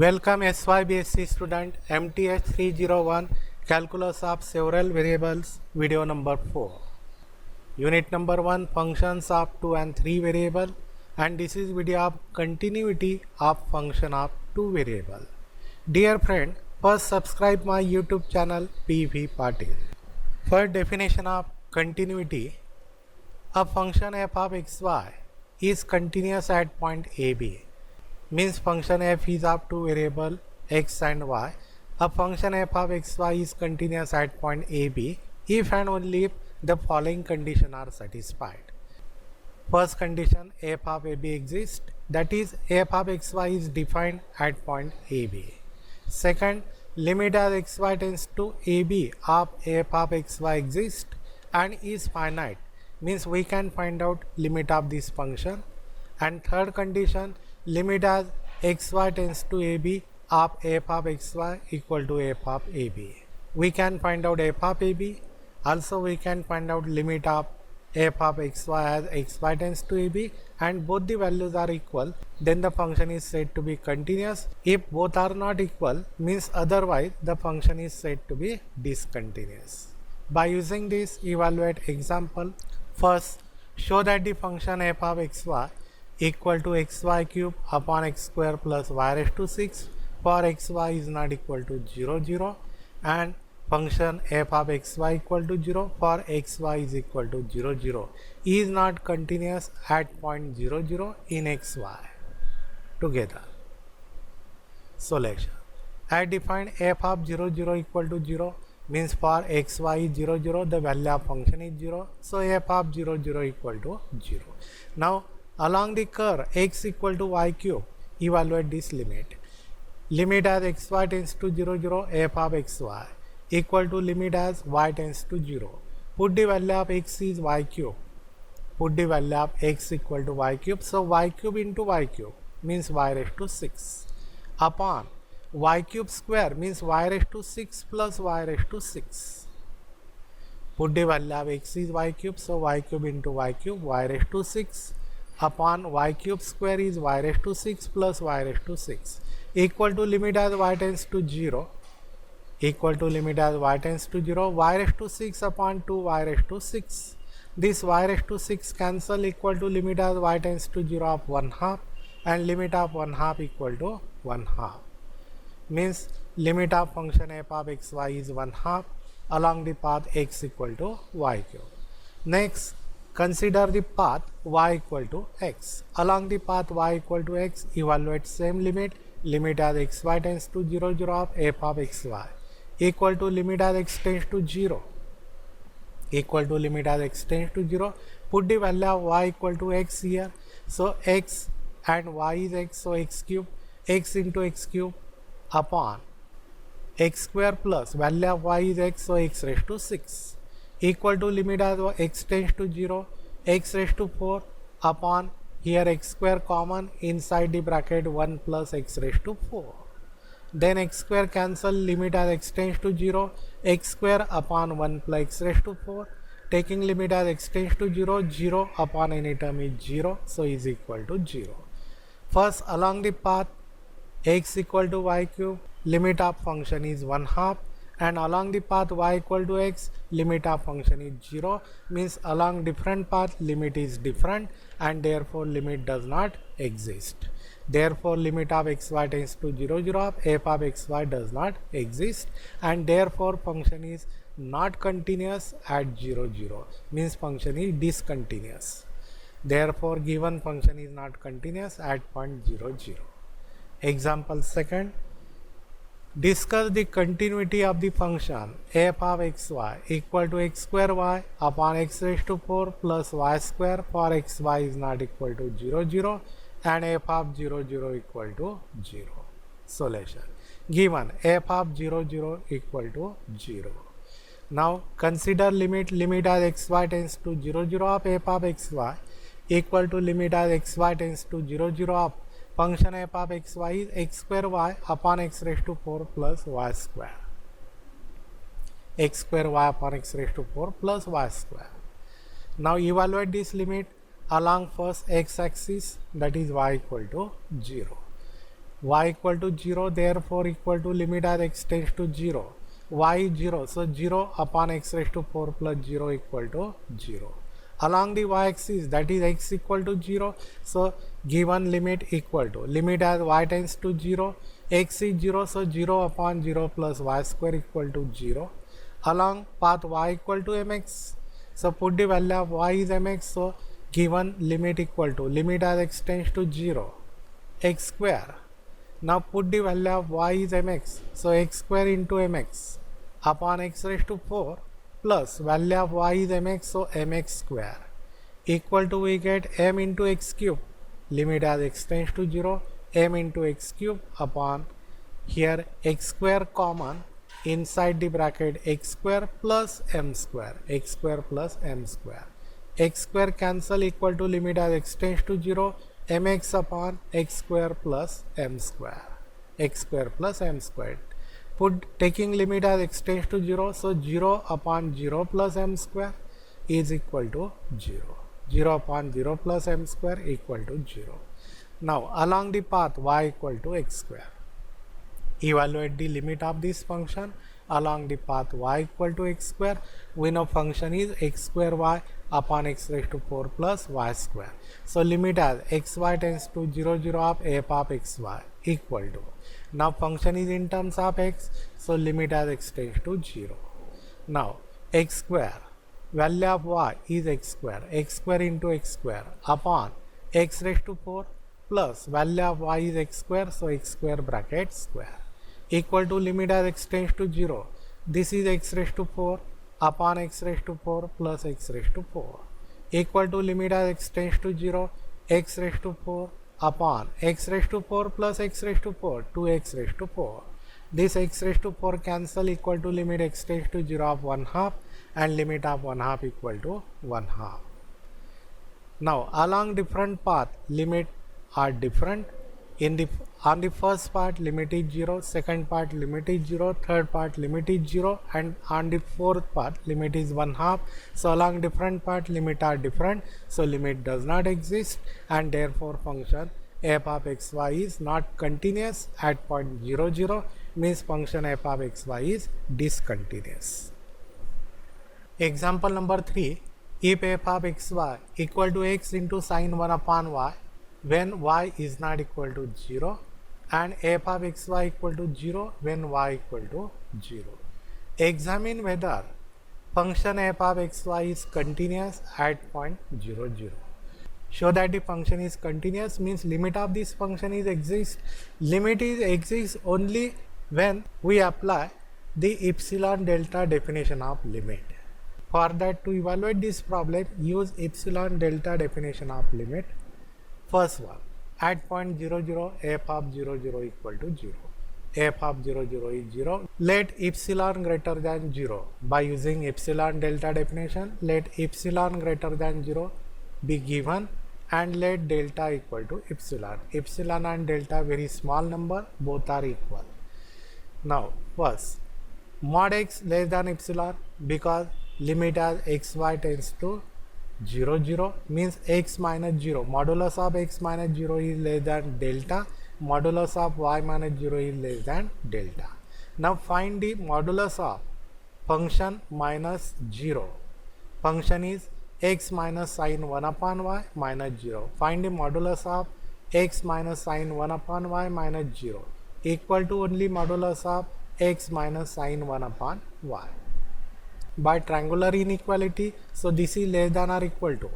Welcome SYBSc student MTH 301 Calculus of Several Variables video number 4. Unit number 1 functions of 2 and 3 variable, and this is video of continuity of function of 2 variable. Dear friend, first subscribe my YouTube channel PV Patil. For definition of continuity, a function f of xy is continuous at point AB. Means function f is of two variable x and y. A function f of xy is continuous at point AB if and only if the following conditions are satisfied. First condition, f of AB exists, that is f of xy is defined at point AB. Second, limit as xy tends to AB of f of xy exists and is finite, means we can find out limit of this function. And third condition, limit as xy tends to AB of f of xy equal to f of AB. We can find out f of AB. Also we can find out limit of f of xy as xy tends to AB, and both the values are equal, then the function is said to be continuous. If both are not equal, means otherwise the function is said to be discontinuous. By using this, evaluate example. First, show that the function f of xy equal to xy cube upon x square plus y raised to 6 for xy is not equal to 0, 0, and function f of xy equal to 0 for xy is equal to 0, 0 is not continuous at point 0, 0 in xy. Together. Solution. I defined f of 0, 0 equal to 0, means for xy is 0, 0, the value of function is 0, so f of 0, 0 equal to 0. Now along the curve x equal to y cube, evaluate this limit. Limit as xy tends to 0, 0, f of xy equal to limit as y tends to 0. Put the value of x is y cube. Put the value of x equal to y cube. So y cube into y cube means y raised to 6 upon y cube square means y raised to 6 plus y raised to 6. Put the value of x is y cube. So y cube into y cube, y raised to 6 upon y cube square is y raised to 6 plus y raised to 6 equal to limit as y tends to 0, equal to limit as y tends to 0, y raised to 6 upon 2 y raised to 6. This y raised to 6 cancel, equal to limit as y tends to 0 of 1 half, and limit of 1 half equal to 1 half. Means limit of function f of xy is 1 half along the path x equal to y cube. Next, consider the path y equal to x. Along the path y equal to x, evaluate same limit. Limit as xy tends to 0, 0 of f of xy equal to limit as x tends to 0, equal to limit as x tends to 0. Put the value of y equal to x here. So x and y is x, so x cube, x into x cube upon x square plus value of y is x, so x raised to 6 equal to limit as x tends to 0, x raised to 4 upon here x square common, inside the bracket 1 plus x raised to 4. Then x square cancel, limit as x tends to 0, x square upon 1 plus x raised to 4. Taking limit as x tends to 0, 0 upon any term is 0, so is equal to 0. First, along the path x equal to y cube, limit of function is 1 half, and along the path y equal to x, limit of function is 0, means along different path limit is different, and therefore limit does not exist. Therefore limit of xy tends to 0, 0 of f of xy does not exist, and therefore function is not continuous at 0, 0, means function is discontinuous. Therefore given function is not continuous at point 0, 0. Example second. Discuss the continuity of the function f of xy equal to x square y upon x raised to 4 plus y square for xy is not equal to 0, 0 and f of 0, 0 equal to 0. Solution. Given f of 0, 0 equal to 0. Now consider limit as xy tends to 0, 0 of f of xy equal to limit as xy tends to 0, 0 of function f of xy is x square y upon x raised to 4 plus y square. X square y upon x raised to 4 plus y square. Now evaluate this limit along first x axis, that is y equal to 0. y equal to 0, therefore equal to limit as x tends to 0, y is 0, so 0 upon x raised to 4 plus 0 equal to 0. Along the y-axis, that is x equal to 0, so given limit equal to limit as y tends to 0, x is 0, so 0 upon 0 plus y square equal to 0. Along path y equal to mx, so put the value of y is mx, so given limit equal to limit as x tends to 0, x square. Now put the value of y is mx, so x square into mx upon x raised to 4 plus value of y is mx, so mx square equal to, we get m into x cube, limit as x tends to 0, m into x cube upon here x square common inside the bracket x square plus m square, x square plus m square, x square cancel equal to limit as x tends to 0, mx upon x square plus m square, x square plus m squared. Put taking limit as x tends to 0, so 0 upon 0 plus m square is equal to 0. 0 upon 0 plus m square equal to 0. Now along the path y equal to x square, evaluate the limit of this function along the path y equal to x square. We know function is x square y upon x raised to 4 plus y square. So limit as xy tends to 0 0 of f of xy equal to, now function is in terms of x, so limit as x tends to 0. Now x square, value of y is x square into x square upon x raised to 4 plus value of y is x square, so x square bracket square equal to limit as x tends to 0. This is x raised to 4 upon x raised to 4 plus x raised to 4 equal to limit as x tends to 0, x raised to 4 upon x raised to 4 plus x raised to 4, 2x raised to 4. This x raised to 4 cancel equal to limit x tends to 0 of 1 half and limit of 1 half equal to 1 half. Now along different path limit are different. On the first part limit is 0, second part limit is 0, third part limit is 0, and on the fourth part limit is 1 half. So along different part limit are different, so limit does not exist, and therefore function f of xy is not continuous at point 0 0, means function f of xy is discontinuous. Example number 3, if f of xy equal to x into sin 1 upon y when y is not equal to 0, and f of xy equal to 0 when y equal to 0. Examine whether function f of xy is continuous at point 0 0. Show that the function is continuous means limit of this function is exists. Limit is exists only when we apply the epsilon delta definition of limit. For that, to evaluate this problem, use epsilon delta definition of limit. First one, at point 0 0, f of 0 0 equal to 0. F of 0 0 is 0. Let epsilon greater than 0. By using epsilon delta definition, let epsilon greater than 0 be given and let delta equal to epsilon. Epsilon and delta very small number, both are equal. Now first, mod x less than epsilon, because limit as xy tends to 0 0 means x minus 0, modulus of x minus 0 is less than delta, modulus of y minus 0 is less than delta. Now find the modulus of function minus 0. Function is x minus sin 1 upon y minus 0. Find the modulus of x minus sin 1 upon y minus 0 equal to only modulus of x minus sin 1 upon y. By triangular inequality, so this is less than or equal to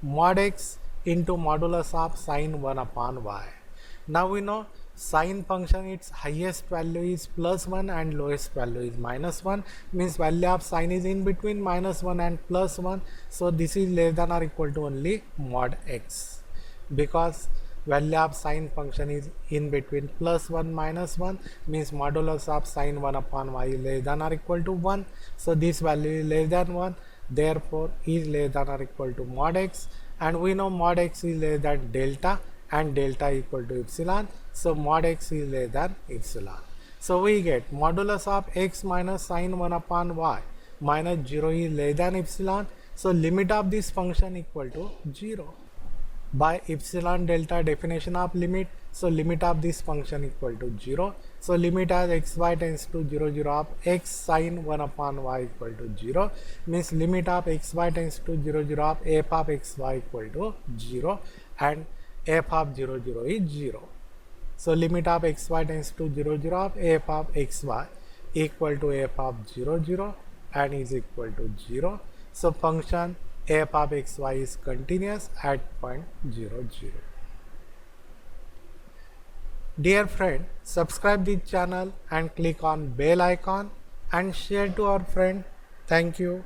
mod x into modulus of sin 1 upon y. Now we know sin function, its highest value is plus 1 and lowest value is minus 1, means value of sin is in between minus 1 and plus 1. So this is less than or equal to only mod x, because value of sin function is in between plus 1 minus 1, means modulus of sin 1 upon y is less than or equal to 1. So this value is less than 1, therefore is less than or equal to mod x, and we know mod x is less than delta and delta equal to epsilon, so mod x is less than epsilon. So we get modulus of x minus sin 1 upon y minus 0 is less than epsilon, so limit of this function equal to 0. By epsilon delta definition of limit, So limit of this function equal to 0. So limit as xy tends to 0 0 of x sine 1 upon y equal to 0 means limit of xy tends to 0 0 of f of xy equal to 0 and f of 0 0 is 0. So limit of xy tends to 0 0 of f of xy equal to f of 0 0 and is equal to 0. So function f of xy is continuous at point 0 0. Dear friend, subscribe this channel and click on bell icon and share to our friend. Thank you.